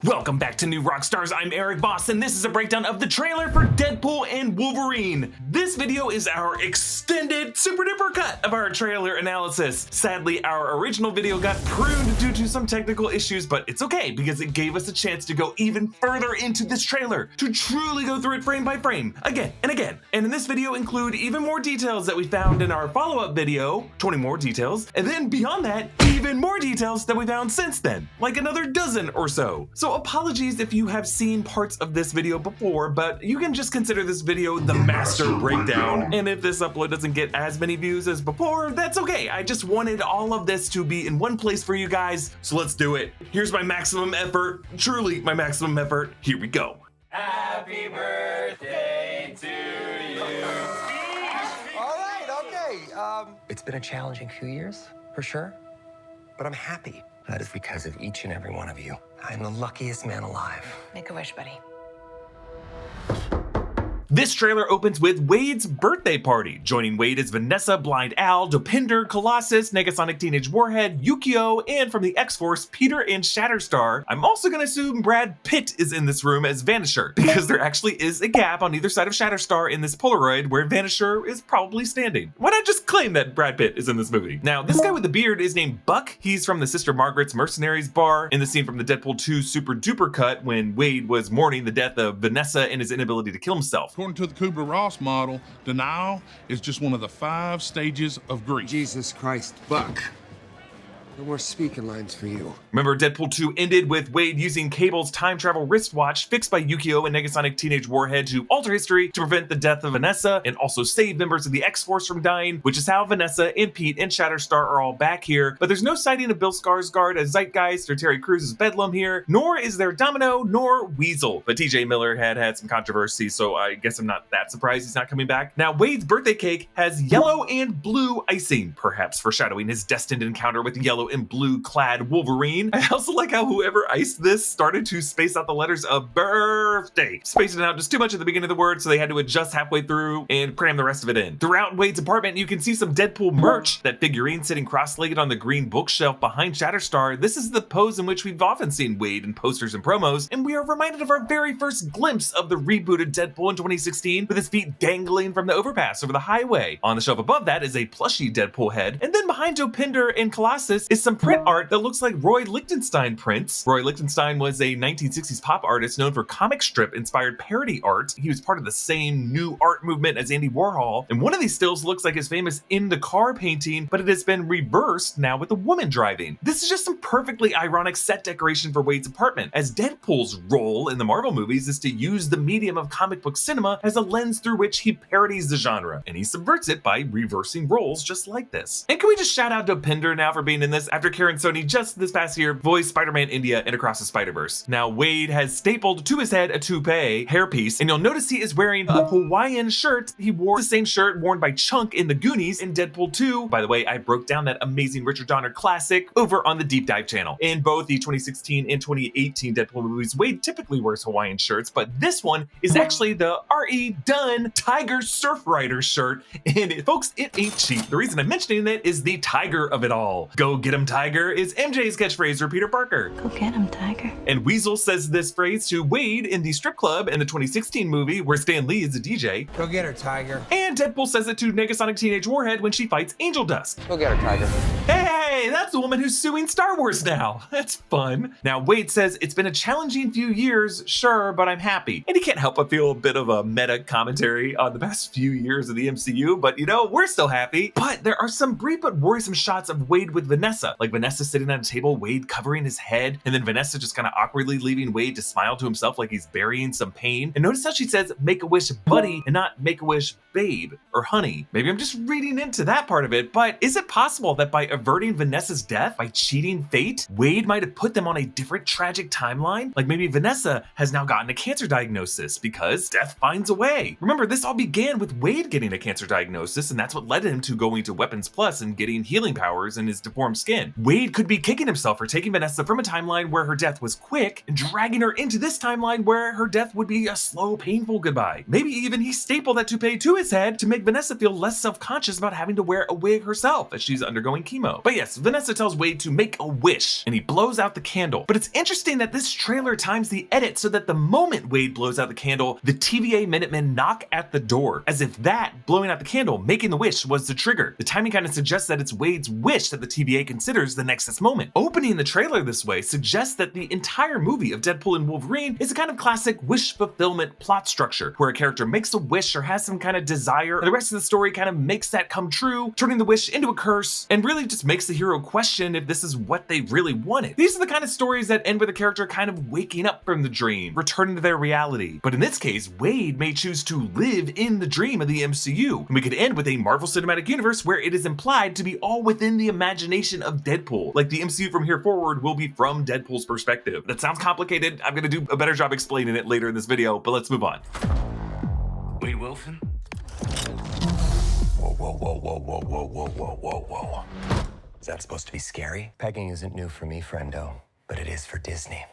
Welcome back to New Rockstars. I'm Erik Voss, and this is a breakdown of the trailer for Deadpool and Wolverine. This video is our extended super duper cut of our trailer analysis. Sadly, our original video got pruned due to some technical issues, but it's okay because it gave us a chance to go even further into this trailer, to truly go through it frame by frame, again and again. And in this video include even more details that we found in our follow-up video, 20 more details, and then beyond that, even more details that we found since then, like another dozen or so. So apologies if you have seen parts of this video before, but you can just consider this video the master breakdown. And if this upload doesn't get as many views as before, that's okay. I just wanted all of this to be in one place for you guys, so let's do it. Here's my maximum effort, truly my maximum effort. Here we go. Happy birthday to you. All right, okay. It's been a challenging few years, for sure, but I'm happy. That is because of each and every one of you. I'm the luckiest man alive. Make a wish, buddy. This trailer opens with Wade's birthday party. Joining Wade is Vanessa, Blind Al, Dopinder, Colossus, Negasonic Teenage Warhead, Yukio, and from the X-Force, Peter and Shatterstar. I'm also gonna assume Brad Pitt is in this room as Vanisher, because there actually is a gap on either side of Shatterstar in this Polaroid where Vanisher is probably standing. Why not just claim that Brad Pitt is in this movie? Now, this guy with the beard is named Buck. He's from the Sister Margaret's Mercenaries bar in the scene from the Deadpool 2 Super Duper Cut when Wade was mourning the death of Vanessa and his inability to kill himself. According to the Kubler-Ross model, denial is just one of the 5 stages of grief. Jesus Christ, Buck. No more speaking lines for you. Remember, Deadpool 2 ended with Wade using Cable's time travel wristwatch fixed by Yukio and Negasonic Teenage Warhead to alter history to prevent the death of Vanessa and also save members of the X-Force from dying, which is how Vanessa and Pete and Shatterstar are all back here. But there's no sighting of Bill Skarsgård as Zeitgeist or Terry Crews as Bedlam here, nor is there Domino nor Weasel. But TJ Miller had some controversy, so I guess I'm not that surprised he's not coming back. Now, Wade's birthday cake has yellow and blue icing, perhaps foreshadowing his destined encounter with yellow and blue clad Wolverine. I also like how whoever iced this started to space out the letters of birthday, spacing it out just too much at the beginning of the word, so they had to adjust halfway through and cram the rest of it in. Throughout Wade's apartment, you can see some Deadpool merch. That figurine sitting cross-legged on the green bookshelf behind Shatterstar. This is the pose in which we've often seen Wade in posters and promos, and we are reminded of our very first glimpse of the rebooted Deadpool in 2016 with his feet dangling from the overpass over the highway. On the shelf above that is a plushy Deadpool head, and then behind Dopinder and Colossus is some print art that looks like Roy Lichtenstein prints. Roy Lichtenstein was a 1960s pop artist known for comic strip inspired parody art. He was part of the same new art movement as Andy Warhol, and one of these stills looks like his famous In the Car painting, but it has been reversed now with a woman driving. This is just some perfectly ironic set decoration for Wade's apartment, as Deadpool's role in the Marvel movies is to use the medium of comic book cinema as a lens through which he parodies the genre, and he subverts it by reversing roles just like this. And can we just shout out Dopinder now for being in this after Karen Sony just this past year voiced Spider-Man India and Across the Spider-Verse. Now, Wade has stapled to his head a toupee hairpiece, and you'll notice he is wearing a Hawaiian shirt. He wore the same shirt worn by Chunk in the Goonies in Deadpool 2. By the way, I broke down that amazing Richard Donner classic over on the Deep Dive channel. In both the 2016 and 2018 Deadpool movies, Wade typically wears Hawaiian shirts, but this one is actually the R.E. Dunn Tiger Surf Rider shirt, and folks, it ain't cheap. The reason I'm mentioning it is the tiger of it all. Go get him, Tiger is MJ's catchphrase for Peter Parker. Go get him, Tiger. And Weasel says this phrase to Wade in the strip club in the 2016 movie where Stan Lee is a DJ. Go get her, Tiger. And Deadpool says it to Negasonic Teenage Warhead when she fights Angel Dust. Go get her, Tiger. Hey, that's the woman who's suing Star Wars now. That's fun. Now, Wade says it's been a challenging few years, sure, but I'm happy. And he can't help but feel a bit of a meta commentary on the past few years of the MCU, but you know, we're still happy. But there are some brief but worrisome shots of Wade with Vanessa, like Vanessa sitting at a table, Wade covering his head, and then Vanessa just kind of awkwardly leaving Wade to smile to himself like he's burying some pain. And notice how she says Make-A-Wish buddy and not Make-A-Wish babe or honey. Maybe I'm just reading into that part of it, but is it possible that by averting Vanessa's death, by cheating fate, Wade might have put them on a different tragic timeline? Like maybe Vanessa has now gotten a cancer diagnosis because death finds a way. Remember, this all began with Wade getting a cancer diagnosis, and that's what led him to going to Weapons Plus and getting healing powers in his deformed skin. Wade could be kicking himself for taking Vanessa from a timeline where her death was quick and dragging her into this timeline where her death would be a slow, painful goodbye. Maybe even he stapled that toupee to his head to make Vanessa feel less self-conscious about having to wear a wig herself as she's undergoing chemo. But yes, Vanessa tells Wade to make a wish, and he blows out the candle. But it's interesting that this trailer times the edit so that the moment Wade blows out the candle, the TVA Minutemen knock at the door, as if that, blowing out the candle, making the wish, was the trigger. The timing kind of suggests that it's Wade's wish that the TVA considers the Nexus moment. Opening the trailer this way suggests that the entire movie of Deadpool and Wolverine is a kind of classic wish fulfillment plot structure, where a character makes a wish or has some kind of desire, and the rest of the story kind of makes that come true, turning the wish into a curse, and really just makes the hero question if this is what they really wanted. These are the kind of stories that end with a character kind of waking up from the dream, returning to their reality. But in this case, Wade may choose to live in the dream of the MCU, and we could end with a Marvel Cinematic Universe where it is implied to be all within the imagination of Deadpool, like the MCU from here forward will be from Deadpool's perspective. That sounds complicated. I'm gonna do a better job explaining it later in this video, but let's move on. Wade Wilson? Whoa, whoa, whoa, whoa, whoa, whoa, whoa, whoa, whoa, whoa. Is that supposed to be scary? Pegging isn't new for me, friendo, but it is for Disney.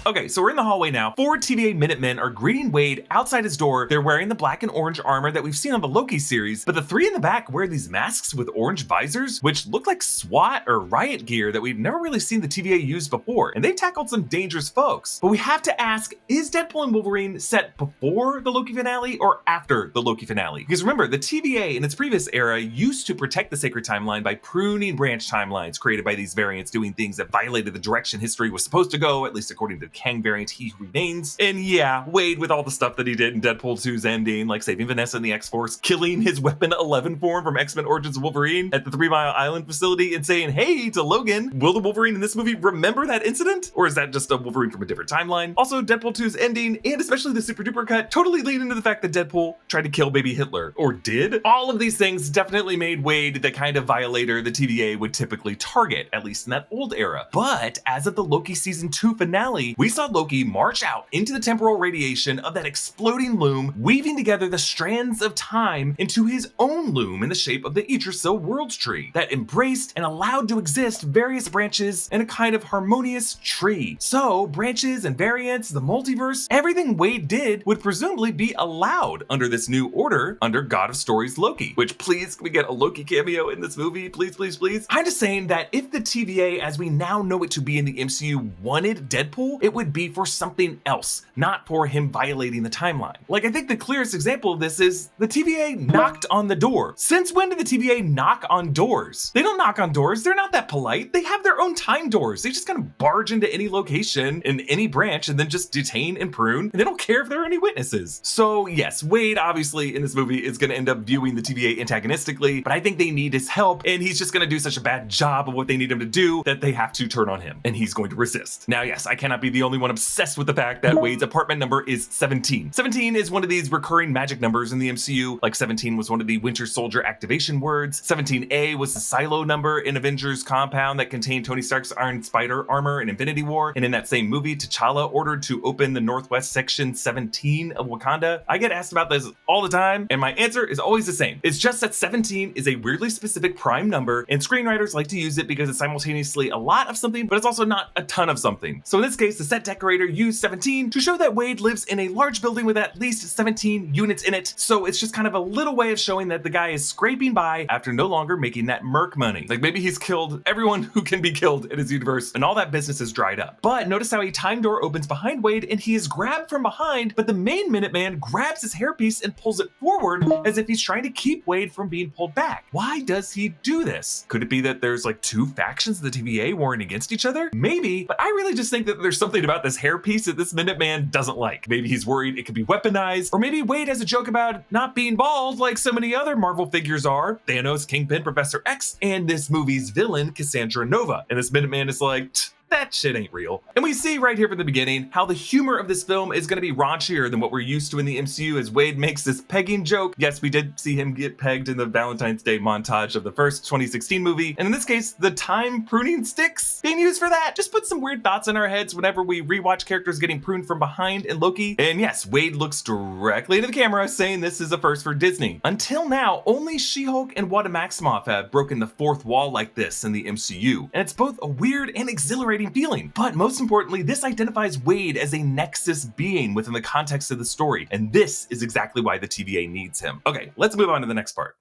Okay, so we're in the hallway now. 4 TVA Minutemen are greeting Wade outside his door. They're wearing the black and orange armor that we've seen on the Loki series, but the 3 in the back wear these masks with orange visors, which look like SWAT or riot gear that we've never really seen the TVA use before, and they've tackled some dangerous folks. But we have to ask, is Deadpool and Wolverine set before the Loki finale or after the Loki finale? Because remember, the TVA in its previous era used to protect the sacred timeline by pruning branch timelines created by these variants doing things that violated the direction history was supposed to go, at least according to Kang variant He Who Remains. And yeah, Wade, with all the stuff that he did in Deadpool 2's ending, like saving Vanessa in the X-Force, killing his Weapon 11 form from X-Men Origins Wolverine at the 3 Mile Island facility and saying, hey, to Logan, will the Wolverine in this movie remember that incident? Or is that just a Wolverine from a different timeline? Also, Deadpool 2's ending, and especially the super duper cut, totally lead into the fact that Deadpool tried to kill baby Hitler. Or did? All of these things definitely made Wade the kind of violator the TVA would typically target, at least in that old era. But as of the Loki season 2 finale, we saw Loki march out into the temporal radiation of that exploding loom, weaving together the strands of time into his own loom in the shape of the Yggdrasil Worlds Tree that embraced and allowed to exist various branches in a kind of harmonious tree. So branches and variants, the multiverse, everything Wade did would presumably be allowed under this new order under God of Stories Loki, which please, can we get a Loki cameo in this movie? Please, please, please. I'm just saying that if the TVA as we now know it to be in the MCU wanted Deadpool, it would be for something else, not for him violating the timeline. Like, I think the clearest example of this is the TVA knocked on the door. Since when did the TVA knock on doors? They don't knock on doors. They're not that polite. They have their own time doors. They just kind of barge into any location in any branch and then just detain and prune, and they don't care if there are any witnesses. So yes, Wade obviously in this movie is going to end up viewing the TVA antagonistically, but I think they need his help, and he's just going to do such a bad job of what they need him to do that they have to turn on him, and he's going to resist. Now yes, I cannot be the only one obsessed with the fact that Wade's apartment number is 17. 17 is one of these recurring magic numbers in the MCU, like 17 was one of the Winter Soldier activation words. 17A was the silo number in Avengers compound that contained Tony Stark's Iron Spider armor in Infinity War, and in that same movie, T'Challa ordered to open the Northwest Section 17 of Wakanda. I get asked about this all the time, and my answer is always the same. It's just that 17 is a weirdly specific prime number, and screenwriters like to use it because it's simultaneously a lot of something, but it's also not a ton of something. So in this case, the set decorator used 17 to show that Wade lives in a large building with at least 17 units in it, so it's just kind of a little way of showing that the guy is scraping by after no longer making that merc money. Like maybe he's killed everyone who can be killed in his universe, and all that business is dried up. But notice how a time door opens behind Wade, and he is grabbed from behind, but the main Minuteman grabs his hairpiece and pulls it forward as if he's trying to keep Wade from being pulled back. Why does he do this? Could it be that there's like 2 factions of the TVA warring against each other? Maybe, but I really just think that there's something about this hairpiece that this Minuteman doesn't like. Maybe he's worried it could be weaponized, or maybe Wade has a joke about not being bald like so many other Marvel figures are. Thanos, Kingpin, Professor X, and this movie's villain, Cassandra Nova. And this Minuteman is like, that shit ain't real. And we see right here from the beginning how the humor of this film is going to be raunchier than what we're used to in the MCU as Wade makes this pegging joke. Yes, we did see him get pegged in the Valentine's Day montage of the first 2016 movie. And in this case, the time pruning sticks being used for that just put some weird thoughts in our heads whenever we rewatch characters getting pruned from behind in Loki. And yes, Wade looks directly into the camera saying this is a first for Disney. Until now, only She-Hulk and Wanda Maximoff have broken the fourth wall like this in the MCU. And it's both a weird and exhilarating feeling. But most importantly, this identifies Wade as a Nexus being within the context of the story, and this is exactly why the TVA needs him. Okay, let's move on to the next part.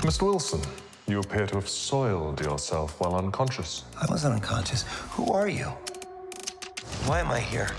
Mr. Wilson, you appear to have soiled yourself while unconscious. I wasn't unconscious. Who are you? Why am I here?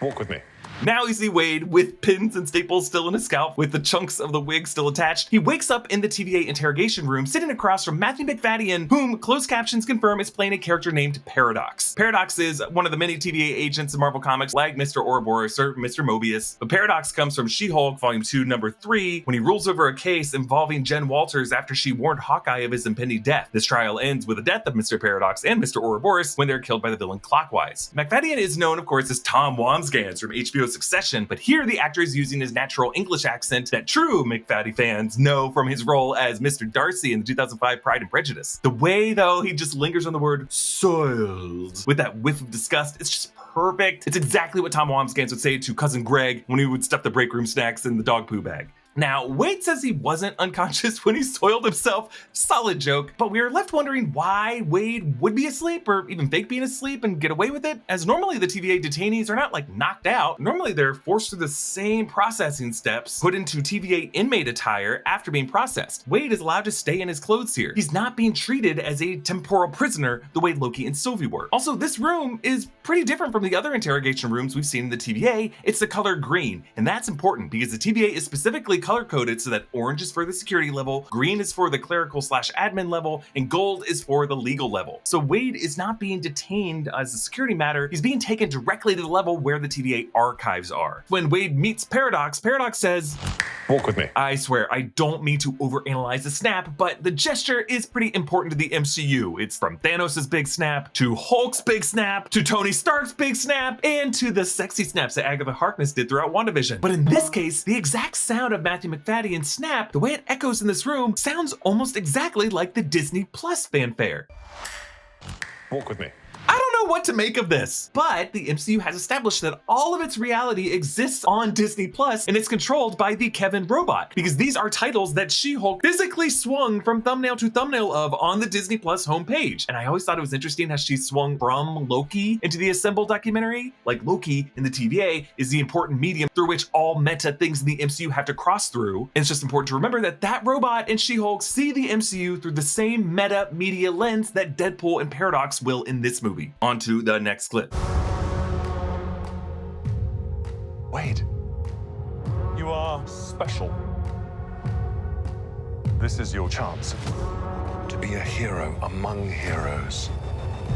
Walk with me. Now you see Wade with pins and staples still in his scalp, with the chunks of the wig still attached. He wakes up in the TVA interrogation room, sitting across from Matthew Macfadyen, whom closed captions confirm is playing a character named Paradox. Paradox is one of the many TVA agents in Marvel Comics, like Mr. Ouroboros or Mr. Mobius. But Paradox comes from She-Hulk Volume 2, Number 3, when he rules over a case involving Jen Walters after she warned Hawkeye of his impending death. This trial ends with the death of Mr. Paradox and Mr. Ouroboros when they're killed by the villain Clockwise. Macfadyen is known, of course, as Tom Wambsgans from HBO Succession, but here the actor is using his natural English accent that true McFaddy fans know from his role as Mr. Darcy in the 2005 Pride and Prejudice. The way, though, he just lingers on the word soiled with that whiff of disgust, it's just perfect. It's exactly what Tom Wambsgans would say to cousin Greg when he would stuff the break room snacks in the dog poo bag. Now, Wade says he wasn't unconscious when he soiled himself. Solid joke, but we are left wondering why Wade would be asleep or even fake being asleep and get away with it, as normally the TVA detainees are not like knocked out. Normally they're forced through the same processing steps, put into TVA inmate attire after being processed. Wade is allowed to stay in his clothes here. He's not being treated as a temporal prisoner the way Loki and Sylvie were. Also, this room is pretty different from the other interrogation rooms we've seen in the TVA. It's the color green, and that's important because the TVA is specifically color-coded so that orange is for the security level, green is for the clerical/admin level, and gold is for the legal level. So Wade is not being detained as a security matter, he's being taken directly to the level where the TVA archives are. When Wade meets Paradox, Paradox says, Walk with me. I swear, I don't mean to overanalyze the snap, but the gesture is pretty important to the MCU. It's from Thanos' big snap, to Hulk's big snap, to Tony Stark's big snap, and to the sexy snaps that Agatha Harkness did throughout WandaVision. But in this case, the exact sound of Matthew Macfadyen's snap, the way it echoes in this room, sounds almost exactly like the Disney Plus fanfare. Walk with me. I don't know what to make of this, but the MCU has established that all of its reality exists on Disney Plus, and it's controlled by the Kevin robot, because these are titles that She-Hulk physically swung from thumbnail to thumbnail of on the Disney Plus homepage. And I always thought it was interesting how she swung from Loki into the Assemble documentary. Like Loki in the TVA is the important medium through which all meta things in the MCU have to cross through. And it's just important to remember that that robot and She-Hulk see the MCU through the same meta media lens that Deadpool and Paradox will in this movie. On to the next clip. Wade, you are special. This is your chance to be a hero among heroes.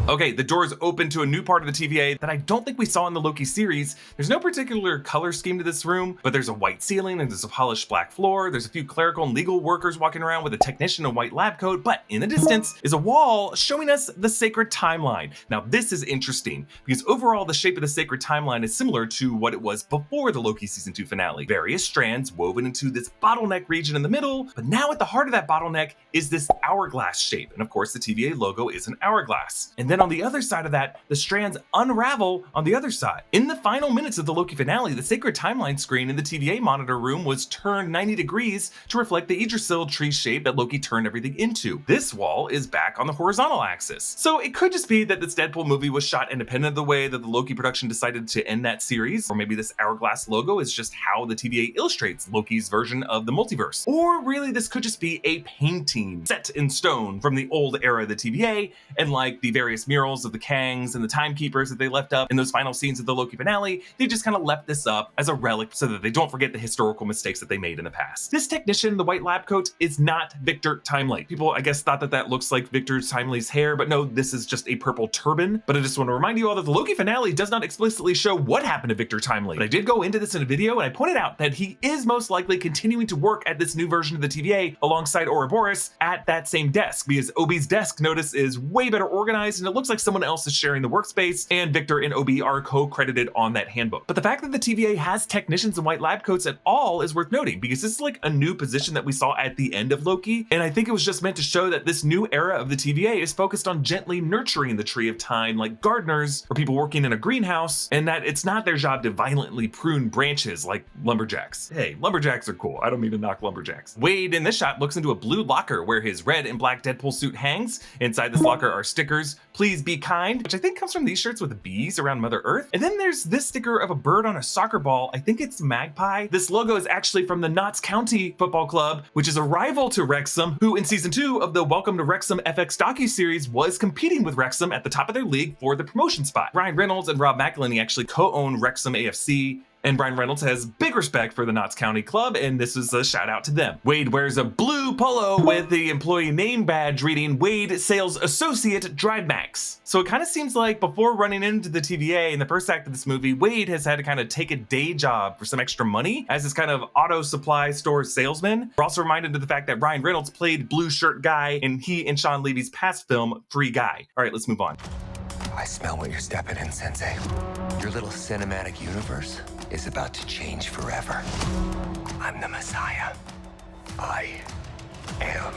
Okay, the doors open to a new part of the TVA that I don't think we saw in the Loki series. There's no particular color scheme to this room, but there's a white ceiling and there's a polished black floor. There's a few clerical and legal workers walking around with a technician in a white lab coat, but in the distance is a wall showing us the sacred timeline. Now this is interesting because overall the shape of the sacred timeline is similar to what it was before the Loki season 2 finale. Various strands woven into this bottleneck region in the middle, but now at the heart of that bottleneck is this hourglass shape. And of course the TVA logo is an hourglass. And then on the other side of that, the strands unravel on the other side. In the final minutes of the Loki finale, the sacred timeline screen in the TVA monitor room was turned 90 degrees to reflect the Yggdrasil tree shape that Loki turned everything into. This wall is back on the horizontal axis. So it could just be that this Deadpool movie was shot independent of the way that the Loki production decided to end that series, or maybe this hourglass logo is just how the TVA illustrates Loki's version of the multiverse. Or really this could just be a painting set in stone from the old era of the TVA, and like the various murals of the Kangs and the Timekeepers that they left up in those final scenes of the Loki finale, they just kind of left this up as a relic so that they don't forget the historical mistakes that they made in the past. This technician in the white lab coat is not Victor Timely. People, I guess, thought that that looks like Victor Timely's hair, but no, this is just a purple turban. But I just want to remind you all that the Loki finale does not explicitly show what happened to Victor Timely. But I did go into this in a video and I pointed out that he is most likely continuing to work at this new version of the TVA alongside Ouroboros at that same desk, because Obi's desk, notice, is way better organized and it looks like someone else is sharing the workspace, and Victor and Obi are co-credited on that handbook. But the fact that the TVA has technicians in white lab coats at all is worth noting, because this is like a new position that we saw at the end of Loki, and I think it was just meant to show that this new era of the TVA is focused on gently nurturing the tree of time like gardeners or people working in a greenhouse, and that it's not their job to violently prune branches like lumberjacks. Hey, lumberjacks are cool. I don't mean to knock lumberjacks. Wade in this shot looks into a blue locker where his red and black Deadpool suit hangs. Inside this locker are stickers, please be kind, which I think comes from these shirts with bees around Mother Earth. And then there's this sticker of a bird on a soccer ball. I think it's Magpie. This logo is actually from the Notts County Football Club, which is a rival to Wrexham, who in season 2 of the Welcome to Wrexham FX docuseries was competing with Wrexham at the top of their league for the promotion spot. Ryan Reynolds and Rob McElhenney actually co-own Wrexham AFC, and Ryan Reynolds has big respect for the Notts County Club, and this is a shout out to them. Wade wears a blue polo with the employee name badge reading Wade Sales Associate DriveMax. So it kind of seems like before running into the TVA in the first act of this movie, Wade has had to kind of take a day job for some extra money as this kind of auto supply store salesman. We're also reminded of the fact that Ryan Reynolds played Blue Shirt Guy in he and Sean Levy's past film, Free Guy. All right, let's move on. I smell what you're stepping in, Sensei. Your little cinematic universe is about to change forever. I'm the Messiah. I am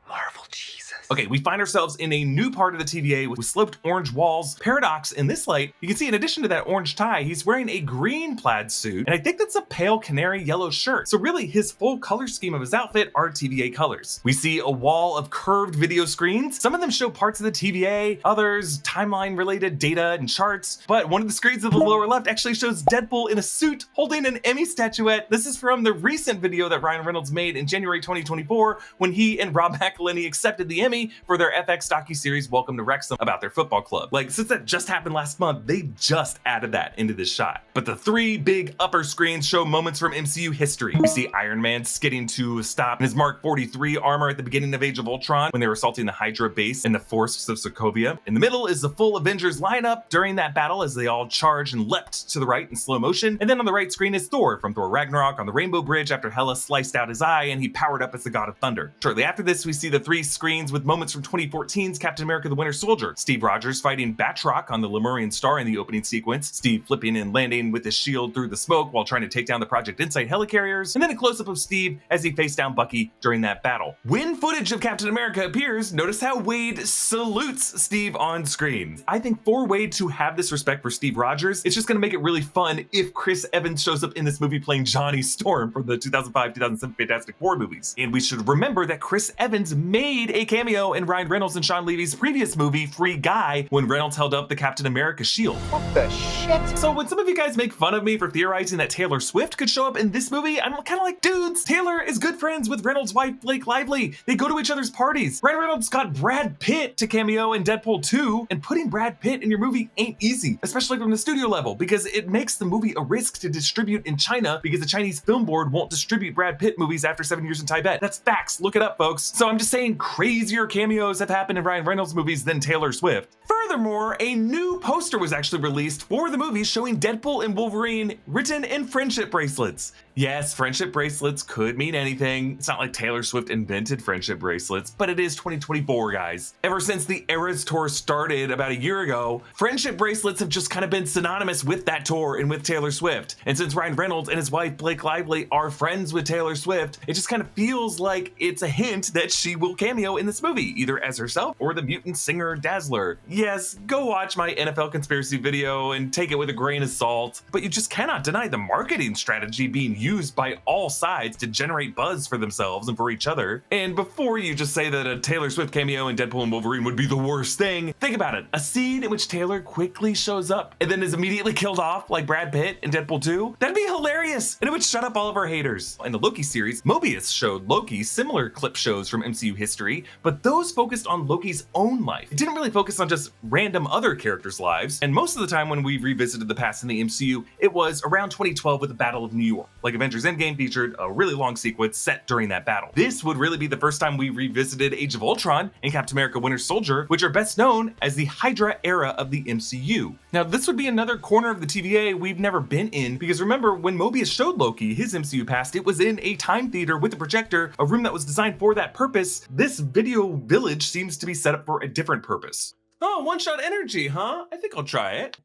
Marvel Jesus. Okay, we find ourselves in a new part of the TVA with sloped orange walls. Paradox, in this light, you can see in addition to that orange tie, he's wearing a green plaid suit, and I think that's a pale canary yellow shirt. So really, his full color scheme of his outfit are TVA colors. We see a wall of curved video screens. Some of them show parts of the TVA, others timeline-related data and charts, but one of the screens in the lower left actually shows Deadpool in a suit holding an Emmy statuette. This is from the recent video that Ryan Reynolds made in January 2024 when he and Rob McElhenney accepted the Emmy for their FX docuseries Welcome to Wrexham about their football club. Like, since that just happened last month, they just added that into this shot. But the three big upper screens show moments from MCU history. We see Iron Man skidding to a stop in his Mark 43 armor at the beginning of Age of Ultron when they were assaulting the Hydra base in the forests of Sokovia. In the middle is the full Avengers lineup during that battle as they all charged and leapt to the right in slow motion. And then on the right screen is Thor from Thor Ragnarok on the Rainbow Bridge after Hela sliced out his eye and he powered up as the God of Thunder. Shortly after this, we see the three screens with moments from 2014's Captain America the Winter Soldier. Steve Rogers fighting Batroc on the Lemurian Star in the opening sequence, Steve flipping and landing with his shield through the smoke while trying to take down the Project Insight helicarriers, and then a close-up of Steve as he faced down Bucky during that battle. When footage of Captain America appears, notice how Wade salutes Steve on screen. I think for Wade to have this respect for Steve Rogers, it's just gonna make it really fun if Chris Evans shows up in this movie playing Johnny Storm from the 2005-2007 Fantastic Four movies. And we should remember that Chris Evans made a cameo in Ryan Reynolds and Sean Levy's previous movie, Free Guy, when Reynolds held up the Captain America shield. What the shit? So when some of you guys make fun of me for theorizing that Taylor Swift could show up in this movie, I'm kind of like, dudes, Taylor is good friends with Reynolds' wife, Blake Lively. They go to each other's parties. Ryan Reynolds got Brad Pitt to cameo in Deadpool 2, and putting Brad Pitt in your movie ain't easy, especially from the studio level, because it makes the movie a risk to distribute in China because the Chinese film board won't distribute Brad Pitt movies after 7 years in Tibet. That's facts, look it up, folks. So I'm just saying crazier cameos have happened in Ryan Reynolds movies than Taylor Swift. Furthermore, a new poster was actually released for the movie showing Deadpool and Wolverine written in friendship bracelets. Yes, friendship bracelets could mean anything. It's not like Taylor Swift invented friendship bracelets, but it is 2024, guys. Ever since the Eras Tour started about a year ago, friendship bracelets have just kind of been synonymous with that tour and with Taylor Swift. And since Ryan Reynolds and his wife Blake Lively are friends with Taylor Swift, it just kind of feels like it's a hint that she will cameo in this movie, either as herself or the mutant singer Dazzler. Yes, go watch my NFL conspiracy video and take it with a grain of salt, but you just cannot deny the marketing strategy being used by all sides to generate buzz for themselves and for each other. And before you just say that a Taylor Swift cameo in Deadpool and Wolverine would be the worst thing, think about it. A scene in which Taylor quickly shows up and then is immediately killed off like Brad Pitt in Deadpool 2, that'd be hilarious, and it would shut up all of our haters. In the Loki series, Mobius showed Loki similar clip shows from MCU history, but those focused on Loki's own life. It didn't really focus on just random other characters' lives, and most of the time when we revisited the past in the MCU, it was around 2012 with the Battle of New York. Like Avengers Endgame featured a really long sequence set during that battle. This would really be the first time we revisited Age of Ultron and Captain America Winter Soldier, which are best known as the Hydra era of the MCU. Now, this would be another corner of the TVA we've never been in, because remember, when Mobius showed Loki his MCU past, it was in a time theater with a projector, a room that was designed for that purpose. This video village seems to be set up for a different purpose. Oh, one-shot energy, huh? I think I'll try it.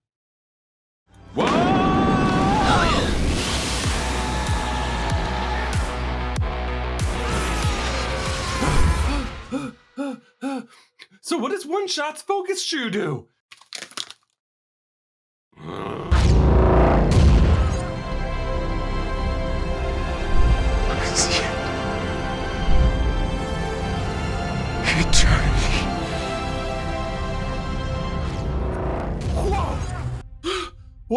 Whoa! So what does One Shot's focus shoe do? Eternity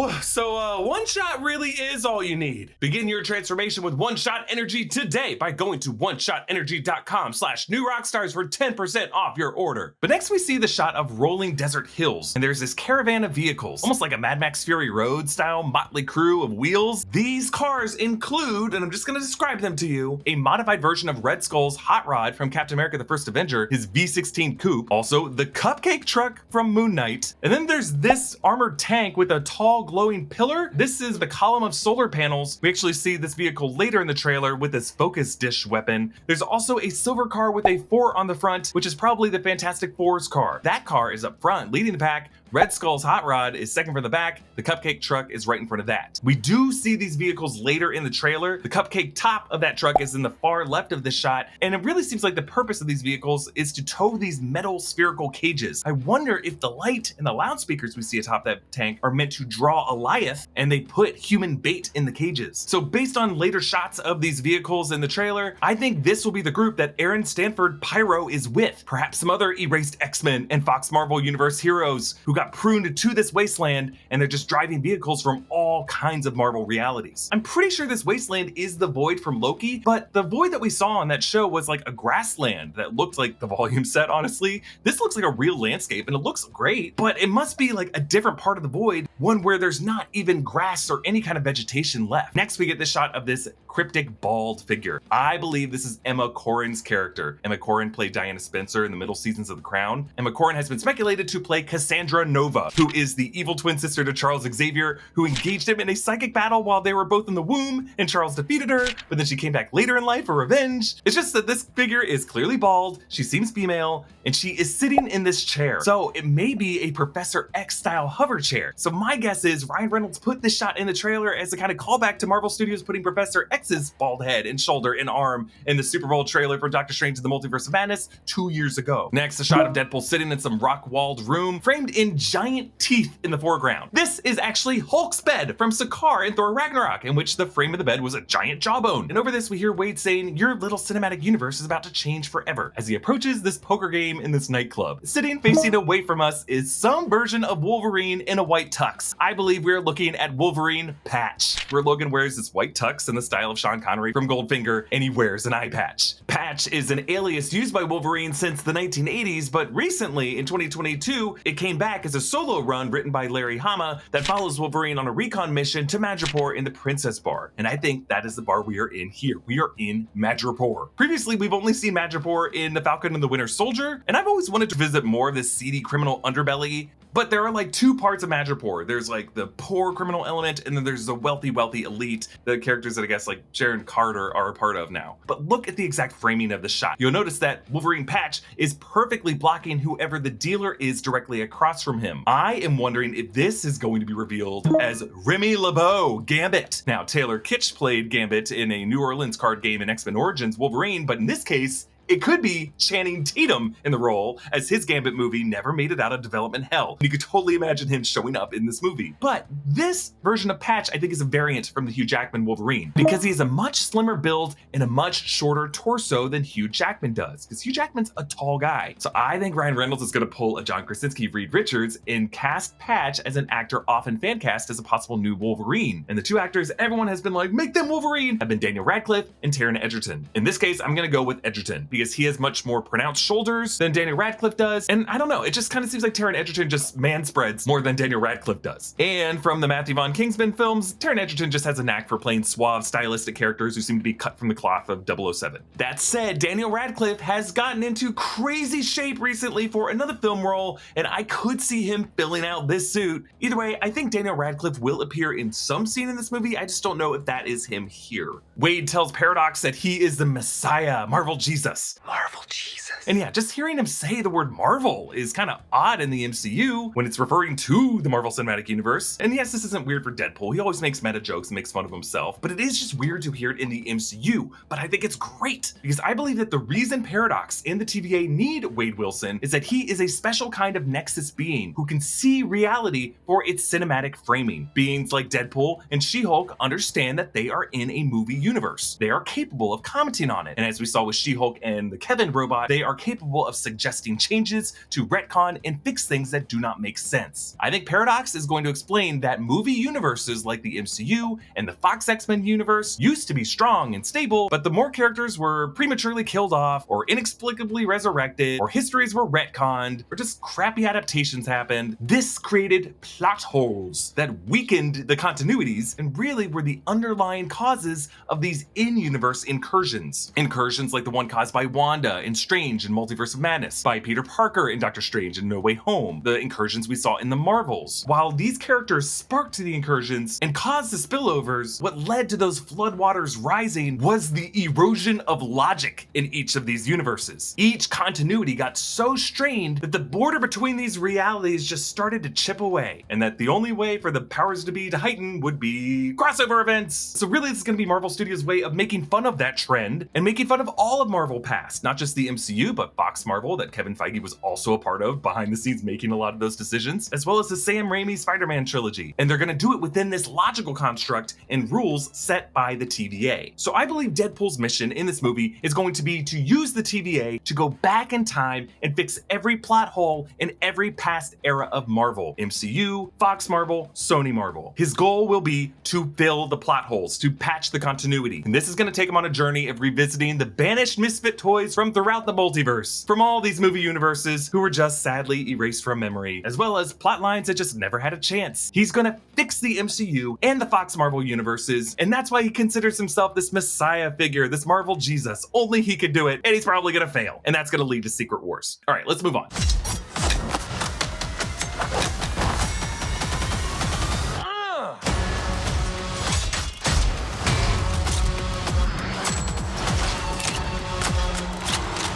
One Shot really is all you need. Begin your transformation with One Shot Energy today by going to oneshotenergy.com/new rockstars for 10% off your order. But next we see the shot of rolling desert hills, and there's this caravan of vehicles, almost like a Mad Max Fury Road style motley crew of wheels. These cars include, and I'm just gonna describe them to you, a modified version of Red Skull's hot rod from Captain America the First Avenger, his V16 coupe, also the cupcake truck from Moon Knight, and then there's this armored tank with a tall glowing pillar. This is the column of solar panels. We actually see this vehicle later in the trailer with this focus dish weapon. There's also a silver car with a 4 on the front, which is probably the Fantastic Four's car. That car is up front, leading the pack. Red Skull's hot rod is second from the back. The cupcake truck is right in front of that. We do see these vehicles later in the trailer. The cupcake top of that truck is in the far left of this shot, and it really seems like the purpose of these vehicles is to tow these metal spherical cages. I wonder if the light and the loudspeakers we see atop that tank are meant to draw Alioth, and they put human bait in the cages. So based on later shots of these vehicles in the trailer, I think this will be the group that Aaron Stanford Pyro is with. Perhaps some other erased X-Men and Fox Marvel Universe heroes who got pruned to this wasteland, and they're just driving vehicles from all kinds of Marvel realities. I'm pretty sure this wasteland is the Void from Loki, but the Void that we saw on that show was like a grassland that looked like the volume set, honestly. This looks like a real landscape, and it looks great, but it must be like a different part of the Void, one where there's not even grass or any kind of vegetation left. Next, we get this shot of this cryptic bald figure. I believe this is Emma Corrin's character. Emma Corrin played Diana Spencer in the middle seasons of The Crown. Emma Corrin has been speculated to play Cassandra Nova, who is the evil twin sister to Charles Xavier, who engaged him in a psychic battle while they were both in the womb, and Charles defeated her, but then she came back later in life for revenge. It's just that this figure is clearly bald, she seems female, and she is sitting in this chair. So it may be a Professor X style hover chair. So my guess is Ryan Reynolds put this shot in the trailer as a kind of callback to Marvel Studios putting Professor X's bald head and shoulder and arm in the Super Bowl trailer for Doctor Strange in the Multiverse of Madness 2 years ago. Next, a shot of Deadpool sitting in some rock-walled room, framed in giant teeth in the foreground. This is actually Hulk's bed from Sakaar in Thor Ragnarok, in which the frame of the bed was a giant jawbone. And over this, we hear Wade saying, "Your little cinematic universe is about to change forever," as he approaches this poker game in this nightclub. Sitting facing away from us is some version of Wolverine in a white tux. I believe we're looking at Wolverine Patch, where Logan wears this white tux in the style of Sean Connery from Goldfinger, and he wears an eye patch. Patch is an alias used by Wolverine since the 1980s, but recently, in 2022, it came back as a solo run written by Larry Hama that follows Wolverine on a recon mission to Madripoor in the Princess Bar. And I think that is the bar we are in here. We are in Madripoor. Previously, we've only seen Madripoor in The Falcon and the Winter Soldier, and I've always wanted to visit more of this seedy criminal underbelly. But there are like two parts of Madripoor. There's like the poor criminal element, and then there's the wealthy elite, the characters that I guess like Sharon Carter are a part of now. But look at the exact framing of the shot. You'll notice that Wolverine Patch is perfectly blocking whoever the dealer is directly across from him. I am wondering if this is going to be revealed as Remy LeBeau, Gambit. Now, Taylor Kitsch played Gambit in a New Orleans card game in X-Men Origins Wolverine, but in this case, it could be Channing Tatum in the role, as his Gambit movie never made it out of development hell. You could totally imagine him showing up in this movie. But this version of Patch, I think, is a variant from the Hugh Jackman Wolverine, because he has a much slimmer build and a much shorter torso than Hugh Jackman does, because Hugh Jackman's a tall guy. So I think Ryan Reynolds is going to pull a John Krasinski, Reed Richards, and cast Patch as an actor often fan cast as a possible new Wolverine. And the two actors everyone has been like, make them Wolverine, have been Daniel Radcliffe and Taron Egerton. In this case, I'm going to go with Egerton, because he has much more pronounced shoulders than Daniel Radcliffe does, and I don't know, it just kind of seems like Taron Egerton just manspreads more than Daniel Radcliffe does. And from the Matthew Vaughn Kingsman films, Taron Egerton just has a knack for playing suave, stylistic characters who seem to be cut from the cloth of 007. That said, Daniel Radcliffe has gotten into crazy shape recently for another film role, and I could see him filling out this suit. Either way, I think Daniel Radcliffe will appear in some scene in this movie, I just don't know if that is him here. Wade tells Paradox that he is the Messiah, Marvel Jesus. Marvel Jesus. And yeah, just hearing him say the word Marvel is kind of odd in the MCU when it's referring to the Marvel Cinematic Universe. And yes, this isn't weird for Deadpool. He always makes meta jokes and makes fun of himself, but it is just weird to hear it in the MCU. But I think it's great, because I believe that the reason Paradox and the TVA need Wade Wilson is that he is a special kind of Nexus being who can see reality for its cinematic framing. Beings like Deadpool and She-Hulk understand that they are in a movie universe. They are capable of commenting on it. And as we saw with She-Hulk and and the Kevin robot, they are capable of suggesting changes to retcon and fix things that do not make sense. I think Paradox is going to explain that movie universes like the MCU and the Fox X-Men universe used to be strong and stable, but the more characters were prematurely killed off, or inexplicably resurrected, or histories were retconned, or just crappy adaptations happened, this created plot holes that weakened the continuities and really were the underlying causes of these in-universe incursions. Incursions like the one caused by Wanda in Strange and Multiverse of Madness, by Peter Parker in Doctor Strange and No Way Home, the incursions we saw in the Marvels. While these characters sparked the incursions and caused the spillovers, what led to those floodwaters rising was the erosion of logic in each of these universes. Each continuity got so strained that the border between these realities just started to chip away, and that the only way for the powers to be to heighten would be crossover events. So really, this is going to be Marvel Studios' way of making fun of that trend and making fun of all of Marvel past, not just the MCU, but Fox Marvel that Kevin Feige was also a part of behind the scenes making a lot of those decisions, as well as the Sam Raimi Spider-Man trilogy. And they're going to do it within this logical construct and rules set by the TVA. So I believe Deadpool's mission in this movie is going to be to use the TVA to go back in time and fix every plot hole in every past era of Marvel. MCU, Fox Marvel, Sony Marvel. His goal will be to fill the plot holes, to patch the continuity. And this is going to take him on a journey of revisiting the banished misfit toys from throughout the multiverse, from all these movie universes who were just sadly erased from memory, as well as plot lines that just never had a chance. He's going to fix the MCU and the Fox Marvel universes, and that's why he considers himself this messiah figure, this Marvel Jesus. Only he could do it, and he's probably going to fail, and that's going to lead to Secret Wars. All right, let's move on.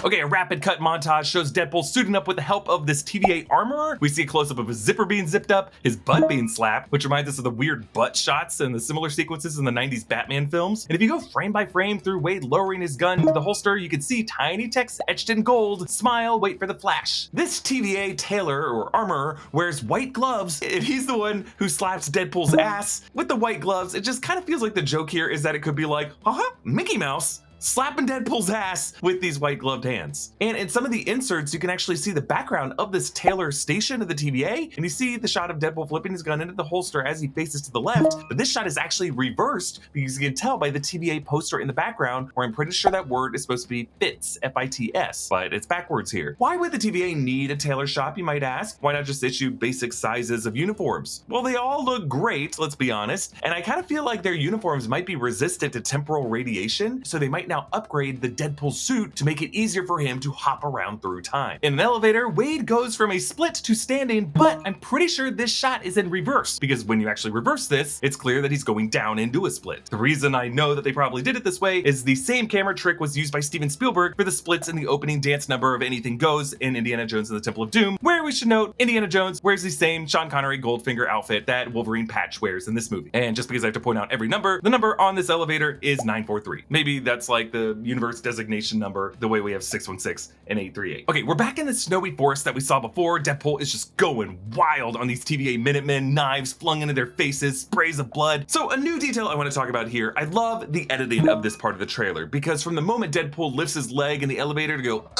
Okay, a rapid cut montage shows Deadpool suiting up with the help of this TVA armorer. We see a close-up of his zipper being zipped up, his butt being slapped, which reminds us of the weird butt shots and the similar sequences in the 90s Batman films. And if you go frame by frame through Wade lowering his gun into the holster, you can see tiny text etched in gold, "Smile, wait for the flash." This TVA tailor or armorer wears white gloves, and he's the one who slaps Deadpool's ass with the white gloves. It just kind of feels like the joke here is that it could be like, haha, Mickey Mouse slapping Deadpool's ass with these white gloved hands. And in some of the inserts, you can actually see the background of this Taylor station of the TVA, and you see the shot of Deadpool flipping his gun into the holster as he faces to the left, but this shot is actually reversed because you can tell by the TVA poster in the background, where I'm pretty sure that word is supposed to be fits, F-I-T-S, but it's backwards here. Why would the TVA need a tailor shop, you might ask? Why not just issue basic sizes of uniforms? Well, they all look great, let's be honest, and I kind of feel like their uniforms might be resistant to temporal radiation, so they might now upgrade the Deadpool suit to make it easier for him to hop around through time. In an elevator, Wade goes from a split to standing, but I'm pretty sure this shot is in reverse, because when you actually reverse this, it's clear that he's going down into a split. The reason I know that they probably did it this way is the same camera trick was used by Steven Spielberg for the splits in the opening dance number of Anything Goes in Indiana Jones and the Temple of Doom, where we should note Indiana Jones wears the same Sean Connery Goldfinger outfit that Wolverine Patch wears in this movie. And just because I have to point out every number, the number on this elevator is 943. Maybe that's like the universe designation number, the way we have 616 and 838. Okay, we're back in the snowy forest that we saw before. Deadpool is just going wild on these TVA Minutemen, knives flung into their faces, sprays of blood. So a new detail I want to talk about here, I love the editing of this part of the trailer, because from the moment Deadpool lifts his leg in the elevator to go,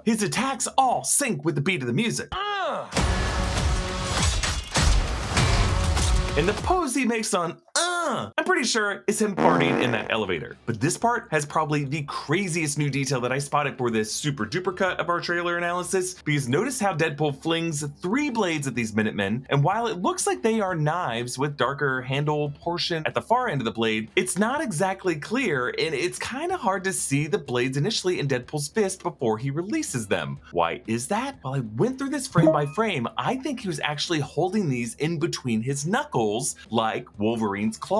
his attacks all sync with the beat of the music. And the pose he makes on I'm pretty sure it's him farting in that elevator. But this part has probably the craziest new detail that I spotted for this super duper cut of our trailer analysis, because notice how Deadpool flings 3 blades at these Minutemen, and while it looks like they are knives with darker handle portion at the far end of the blade, it's not exactly clear, and it's kind of hard to see the blades initially in Deadpool's fist before he releases them. Why is that? Well, I went through this frame by frame. I think he was actually holding these in between his knuckles like Wolverine's claws.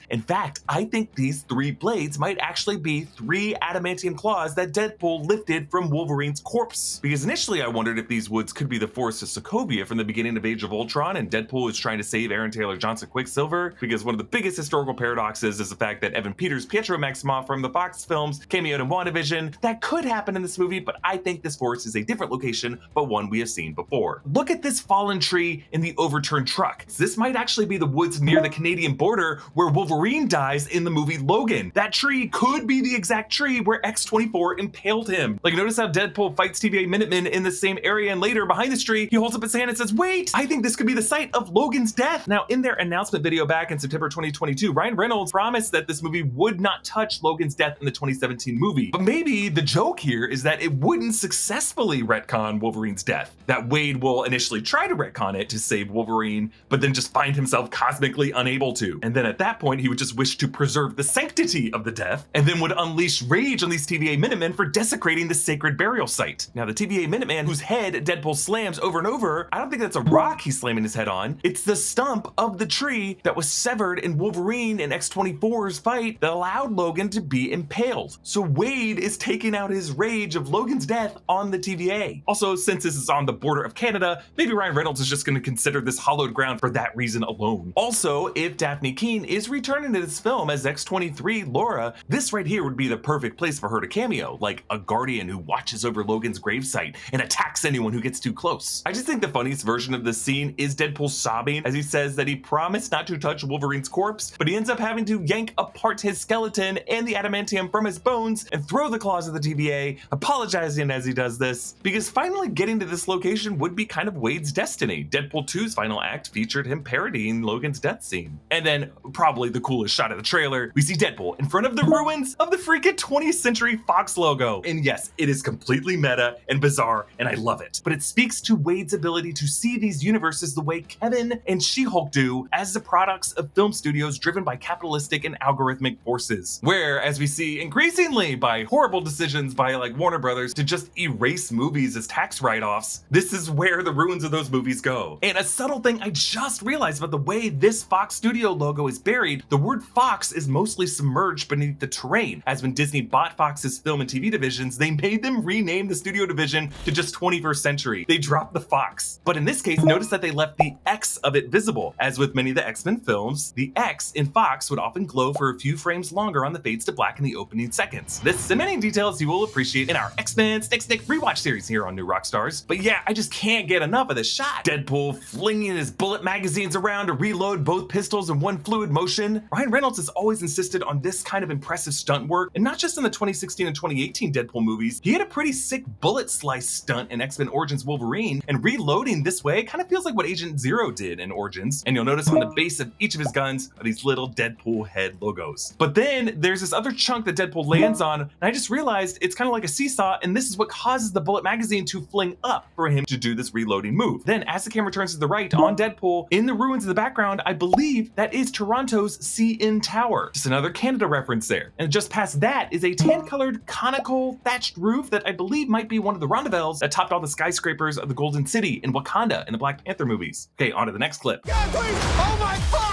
In fact, I think these 3 blades might actually be 3 adamantium claws that Deadpool lifted from Wolverine's corpse. Because initially I wondered if these woods could be the forest of Sokovia from the beginning of Age of Ultron, and Deadpool is trying to save Aaron Taylor Johnson Quicksilver, because one of the biggest historical paradoxes is the fact that Evan Peters' Pietro Maximoff from the Fox films cameoed in WandaVision. That could happen in this movie, but I think this forest is a different location, but one we have seen before. Look at this fallen tree in the overturned truck. This might actually be the woods near the Canadian border where Wolverine dies in the movie Logan. That tree could be the exact tree where X-24 impaled him. Like, notice how Deadpool fights TVA Minutemen in the same area, and later behind this tree, he holds up his hand and says, wait, I think this could be the site of Logan's death. Now, in their announcement video back in September 2022, Ryan Reynolds promised that this movie would not touch Logan's death in the 2017 movie. But maybe the joke here is that it wouldn't successfully retcon Wolverine's death. That Wade will initially try to retcon it to save Wolverine, but then just find himself cosmically unable to. And then at that point, he would just wish to preserve the sanctity of the death, and then would unleash rage on these TVA Minutemen for desecrating the sacred burial site. Now, the TVA Minuteman whose head Deadpool slams over and over, I don't think that's a rock he's slamming his head on. It's the stump of the tree that was severed in Wolverine and X-24's fight that allowed Logan to be impaled. So Wade is taking out his rage of Logan's death on the TVA. Also, since this is on the border of Canada, maybe Ryan Reynolds is just going to consider this hallowed ground for that reason alone. Also, if Daphne Keane is returning to this film as X-23 Laura, this right here would be the perfect place for her to cameo, like a guardian who watches over Logan's gravesite and attacks anyone who gets too close. I just think the funniest version of this scene is Deadpool sobbing as he says that he promised not to touch Wolverine's corpse, but he ends up having to yank apart his skeleton and the adamantium from his bones and throw the claws of the TVA, apologizing as he does this, because finally getting to this location would be kind of Wade's destiny. Deadpool 2's final act featured him parodying Logan's death scene. And then, probably the coolest shot of the trailer, we see Deadpool in front of the ruins of the freaking 20th Century Fox logo. And yes, it is completely meta and bizarre, and I love it. But it speaks to Wade's ability to see these universes the way Kevin and She-Hulk do, as the products of film studios driven by capitalistic and algorithmic forces. Where, as we see increasingly by horrible decisions by like Warner Brothers to just erase movies as tax write-offs, this is where the ruins of those movies go. And a subtle thing I just realized about the way this Fox Studio logo is buried, the word Fox is mostly submerged beneath the terrain, as when Disney bought Fox's film and TV divisions, they made them rename the studio division to just 21st Century. They dropped the Fox. But in this case, notice that they left the X of it visible. As with many of the X-Men films, the X in Fox would often glow for a few frames longer on the fades to black in the opening seconds. This and many details you will appreciate in our X-Men Snick rewatch series here on New Rockstars. But yeah, I just can't get enough of this shot. Deadpool flinging his bullet magazines around to reload both pistols in one fluid motion. Ryan Reynolds has always insisted on this kind of impressive stunt work, and not just in the 2016 and 2018 Deadpool movies. He had a pretty sick bullet slice stunt in X-Men Origins Wolverine, and reloading this way kind of feels like what Agent Zero did in Origins. And you'll notice on the base of each of his guns are these little Deadpool head logos. But then there's this other chunk that Deadpool lands on, and I just realized it's kind of like a seesaw, and this is what causes the bullet magazine to fling up for him to do this reloading move. Then as the camera turns to the right on Deadpool, in the ruins of the background, I believe that is Toronto's CN Tower. Just another Canada reference there. And just past that is a tan-colored conical thatched roof that I believe might be one of the rondavels that topped all the skyscrapers of the Golden City in Wakanda in the Black Panther movies. Okay, on to the next clip. God, please! Oh my fuck!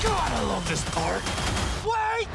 God, I love this part. Wait!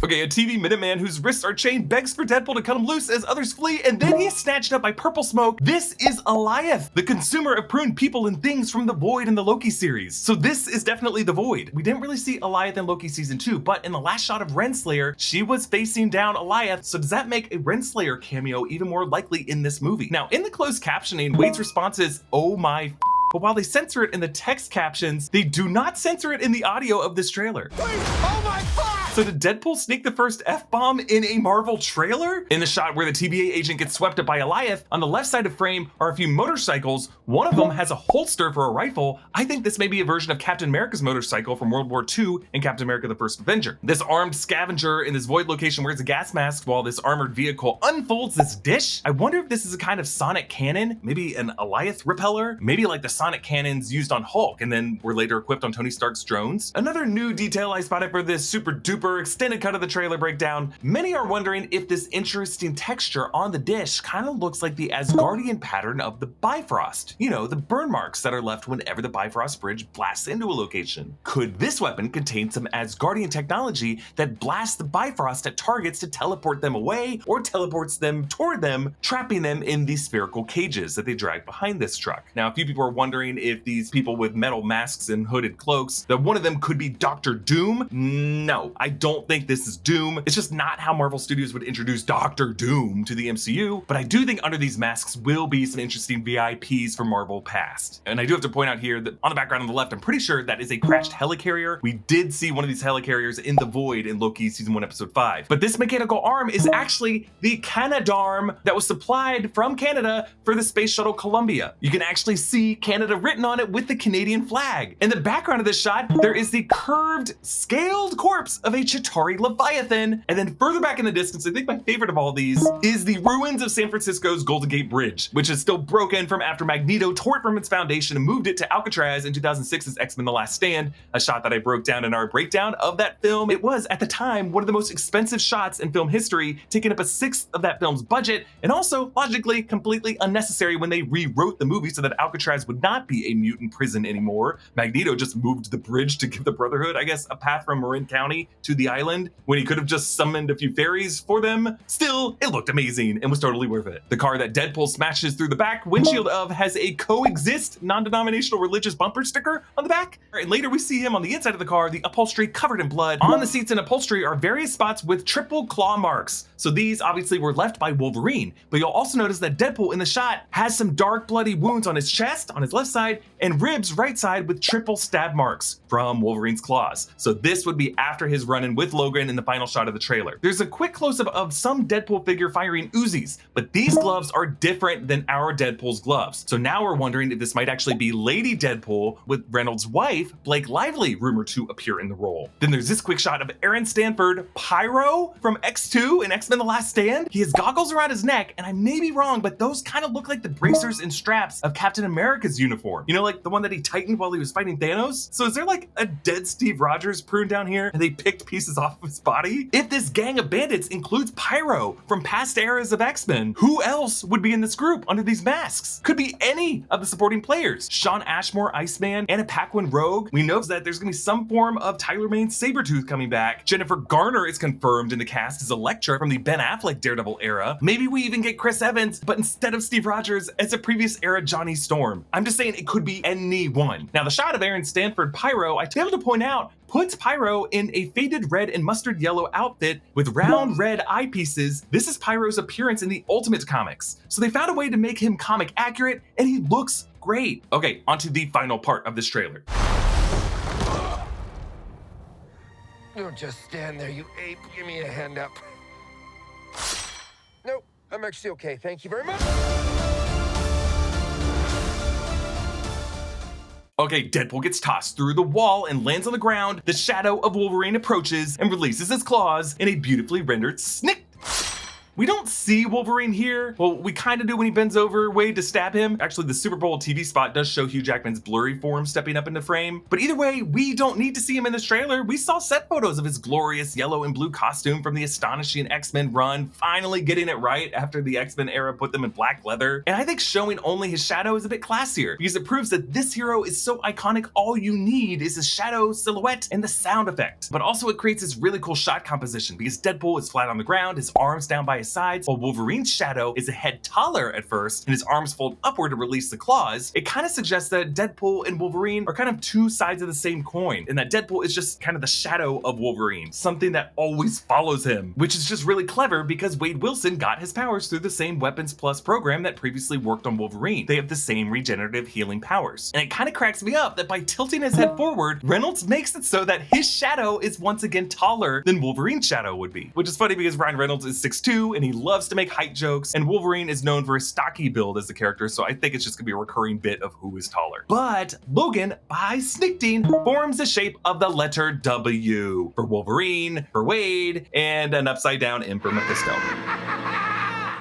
Okay, a TV Minuteman whose wrists are chained begs for Deadpool to cut him loose as others flee, and then he's snatched up by purple smoke. This is Alioth, the consumer of pruned people and things from the Void in the Loki series. So this is definitely the Void. We didn't really see Alioth in Loki season 2, but in the last shot of Renslayer, she was facing down Alioth, so does that make a Renslayer cameo even more likely in this movie? Now, in the closed captioning, Wade's response is, oh my. But while they censor it in the text captions, they do not censor it in the audio of this trailer. Please! Oh my fuck! So did Deadpool sneak the first F-bomb in a Marvel trailer? In the shot where the TVA agent gets swept up by Alioth, on the left side of frame are a few motorcycles. One of them has a holster for a rifle. I think this may be a version of Captain America's motorcycle from World War II and Captain America the First Avenger. This armed scavenger in this void location wears a gas mask while this armored vehicle unfolds this dish. I wonder if this is a kind of sonic cannon, maybe an Alioth repeller, maybe like the sonic cannons used on Hulk and then were later equipped on Tony Stark's drones. Another new detail I spotted for this super duper extended cut of the trailer breakdown, many are wondering if this interesting texture on the dish kind of looks like the Asgardian pattern of the Bifrost. You know, the burn marks that are left whenever the Bifrost bridge blasts into a location. Could this weapon contain some Asgardian technology that blasts the Bifrost at targets to teleport them away or teleports them toward them, trapping them in these spherical cages that they drag behind this truck? Now, a few people are wondering if these people with metal masks and hooded cloaks, that one of them could be Dr. Doom. No, I don't think this is Doom. It's just not how Marvel Studios would introduce Dr. Doom to the MCU, but I do think under these masks will be some interesting VIPs for Marvel Past. And I do have to point out here that on the background on the left, I'm pretty sure that is a crashed helicarrier. We did see one of these helicarriers in the void in Loki season 1 episode 5. But this mechanical arm is actually the Canadarm that was supplied from Canada for the Space Shuttle Columbia. You can actually see Canada written on it with the Canadian flag. In the background of this shot, there is the curved, scaled corpse of a Chitauri Leviathan. And then further back in the distance, I think my favorite of all these is the ruins of San Francisco's Golden Gate Bridge, which is still broken from after Magneto tore it from its foundation and moved it to Alcatraz in 2006's X-Men The Last Stand, a shot that I broke down in our breakdown of that film. It was, at the time, one of the most expensive shots in film history, taking up a sixth of that film's budget, and also, logically, completely unnecessary when they rewrote the movie so that Alcatraz would not be a mutant prison anymore. Magneto just moved the bridge to give the Brotherhood, I guess, a path from Marin County to the island, when he could have just summoned a few fairies for them. Still, it looked amazing and was totally worth it. The car that Deadpool smashes through the back windshield of has a coexist non-denominational religious bumper sticker on the back. And later we see him on the inside of the car, the upholstery covered in blood. On the seats and upholstery are various spots with triple claw marks. So these obviously were left by Wolverine, but you'll also notice that Deadpool in the shot has some dark bloody wounds on his chest, on his left side, and ribs right side with triple stab marks from Wolverine's claws. So this would be after his run-in with Logan in the final shot of the trailer. There's a quick close-up of some Deadpool figure firing Uzis, but these gloves are different than our Deadpool's gloves. So now we're wondering if this might actually be Lady Deadpool, with Reynolds' wife, Blake Lively, rumored to appear in the role. Then there's this quick shot of Aaron Stanford, Pyro from X2 in X-Men The Last Stand. He has goggles around his neck, and I may be wrong, but those kind of look like the bracers and straps of Captain America's uniform. You know, like the one that he tightened while he was fighting Thanos? So is there like a dead Steve Rogers prune down here and they picked pieces off of his body? If this gang of bandits includes Pyro from past eras of X-Men, who else would be in this group under these masks? Could be any of the supporting players. Sean Ashmore, Iceman, Anna Paquin, Rogue. We know that there's gonna be some form of Tyler Mane Sabretooth coming back. Jennifer Garner is confirmed in the cast as Elektra from the Ben Affleck Daredevil era. Maybe we even get Chris Evans, but instead of Steve Rogers, as a previous era Johnny Storm. I'm just saying it could be anyone. Now the shot of Aaron Stanford Pyro, I failed to point out, puts Pyro in a faded red and mustard yellow outfit with round red eyepieces. This is Pyro's appearance in the Ultimate comics. So they found a way to make him comic accurate, and he looks great. Okay, onto the final part of this trailer. Don't just stand there, you ape. Give me a hand up. Nope, I'm actually okay. Thank you very much. Okay, Deadpool gets tossed through the wall and lands on the ground. The shadow of Wolverine approaches and releases his claws in a beautifully rendered snick. We don't see Wolverine here. Well, we kind of do when he bends over Wade to stab him. Actually, the Super Bowl TV spot does show Hugh Jackman's blurry form stepping up into frame. But either way, we don't need to see him in this trailer. We saw set photos of his glorious yellow and blue costume from the astonishing X-Men run, finally getting it right after the X-Men era put them in black leather. And I think showing only his shadow is a bit classier because it proves that this hero is so iconic, all you need is his shadow, silhouette, and the sound effect. But also it creates this really cool shot composition because Deadpool is flat on the ground, his arms down by his sides, while Wolverine's shadow is a head taller at first and his arms fold upward to release the claws. It kind of suggests that Deadpool and Wolverine are kind of two sides of the same coin, and that Deadpool is just kind of the shadow of Wolverine, something that always follows him, which is just really clever because Wade Wilson got his powers through the same Weapons Plus program that previously worked on Wolverine. They have the same regenerative healing powers. And it kind of cracks me up that by tilting his head forward, Reynolds makes it so that his shadow is once again taller than Wolverine's shadow would be, which is funny because Ryan Reynolds is 6'2" and he loves to make height jokes, and Wolverine is known for his stocky build as the character, so I think it's just gonna be a recurring bit of who is taller. But Logan, by snicting, forms the shape of the letter W for Wolverine, for Wade, and an upside down M for Mephisto.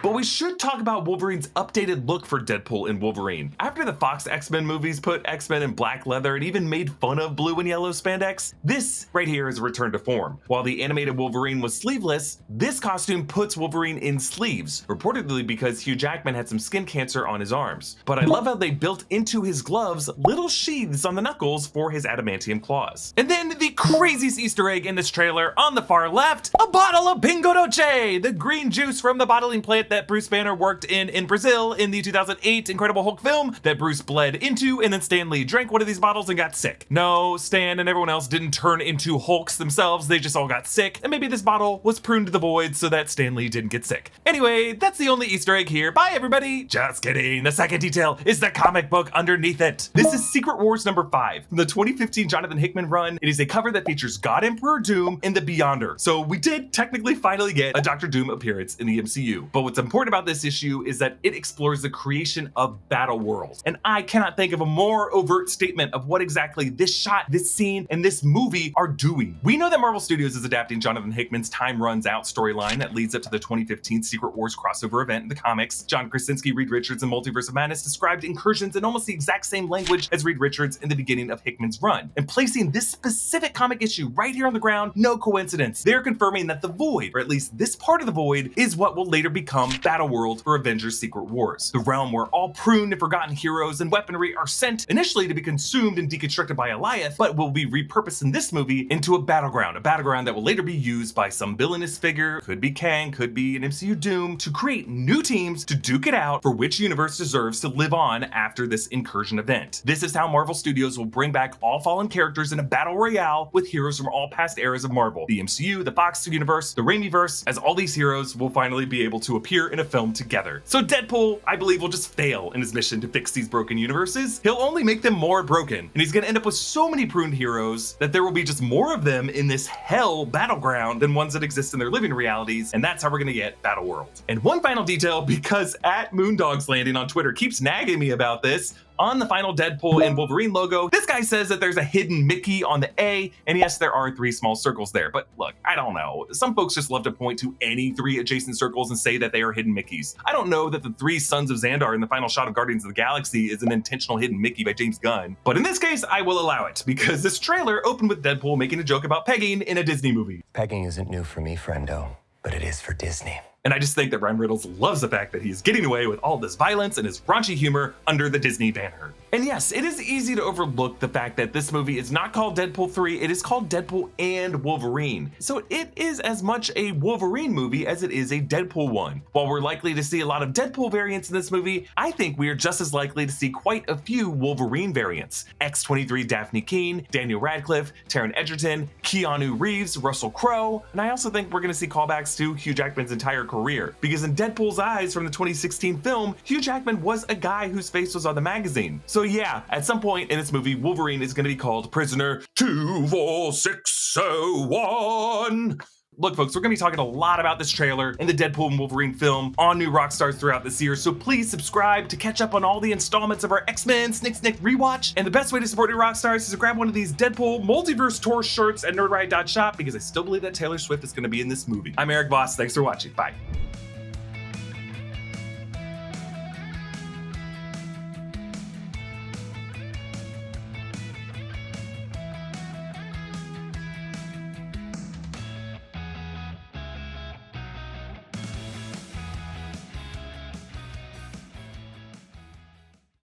But we should talk about Wolverine's updated look for Deadpool and Wolverine. After the Fox X-Men movies put X-Men in black leather and even made fun of blue and yellow spandex, this right here is a return to form. While the animated Wolverine was sleeveless, this costume puts Wolverine in sleeves, reportedly because Hugh Jackman had some skin cancer on his arms. But I love how they built into his gloves little sheaths on the knuckles for his adamantium claws. And then the craziest Easter egg in this trailer on the far left, a bottle of Bingo Dolce, the green juice from the bottling plant that Bruce Banner worked in Brazil in the 2008 Incredible Hulk film that Bruce bled into, and then Stan Lee drank one of these bottles and got sick. No, Stan and everyone else didn't turn into Hulks themselves, they just all got sick, and maybe this bottle was pruned to the void so that Stan Lee didn't get sick. Anyway, that's the only Easter egg here. Bye everybody! Just kidding. The second detail is the comic book underneath it. This is Secret Wars number 5 from the 2015 Jonathan Hickman run. It is a cover that features God Emperor Doom and the Beyonder. So we did technically finally get a Dr. Doom appearance in the MCU. But what's important about this issue is that it explores the creation of battle worlds. And I cannot think of a more overt statement of what exactly this shot, this scene, and this movie are doing. We know that Marvel Studios is adapting Jonathan Hickman's Time Runs Out storyline that leads up to the 2015 Secret Wars crossover event in the comics. John Krasinski, Reed Richards, and Multiverse of Madness described incursions in almost the exact same language as Reed Richards in the beginning of Hickman's run. And placing this specific comic issue right here on the ground, no coincidence. They're confirming that the Void, or at least this part of the Void, is what will later become Battleworld for Avengers Secret Wars. The realm where all pruned and forgotten heroes and weaponry are sent initially to be consumed and deconstructed by Alioth, but will be repurposed in this movie into a battleground that will later be used by some villainous figure, could be Kang, could be an MCU Doom, to create new teams to duke it out for which universe deserves to live on after this incursion event. This is how Marvel Studios will bring back all fallen characters in a battle royale with heroes from all past eras of Marvel. The MCU, the Fox universe, the Raimiverse, as all these heroes will finally be able to appear in a film together. So Deadpool, I believe, will just fail in his mission to fix these broken universes. He'll only make them more broken, and he's gonna end up with so many pruned heroes that there will be just more of them in this hell battleground than ones that exist in their living realities, and that's how we're gonna get Battleworld. And one final detail, because at Moondogs Landing on Twitter keeps nagging me about this, on the final Deadpool and Wolverine logo, this guy says that there's a hidden Mickey on the A, and yes, there are 3 small circles there, but look, I don't know. Some folks just love to point to any 3 adjacent circles and say that they are hidden Mickeys. I don't know that the 3 Sons of Xandar in the final shot of Guardians of the Galaxy is an intentional hidden Mickey by James Gunn, but in this case, I will allow it, because this trailer opened with Deadpool making a joke about pegging in a Disney movie. Pegging isn't new for me, friendo, but it is for Disney. And I just think that Ryan Reynolds loves the fact that he's getting away with all this violence and his raunchy humor under the Disney banner. And yes, it is easy to overlook the fact that this movie is not called Deadpool 3, it is called Deadpool and Wolverine. So it is as much a Wolverine movie as it is a Deadpool one. While we're likely to see a lot of Deadpool variants in this movie, I think we are just as likely to see quite a few Wolverine variants. X-23 Daphne Keane, Daniel Radcliffe, Taron Egerton, Keanu Reeves, Russell Crowe, and I also think we're gonna see callbacks to Hugh Jackman's entire career. Because in Deadpool's eyes from the 2016 film, Hugh Jackman was a guy whose face was on the magazine. So yeah, at some point in this movie, Wolverine is going to be called Prisoner 24601. Look, folks, we're going to be talking a lot about this trailer and the Deadpool and Wolverine film on new Rockstars throughout this year, so please subscribe to catch up on all the installments of our X-Men Snick rewatch. And the best way to support new Rockstars is to grab one of these Deadpool Multiverse Tour shirts at nerdright.shop, because I still believe that Taylor Swift is going to be in this movie. I'm Erik Voss. Thanks for watching. Bye.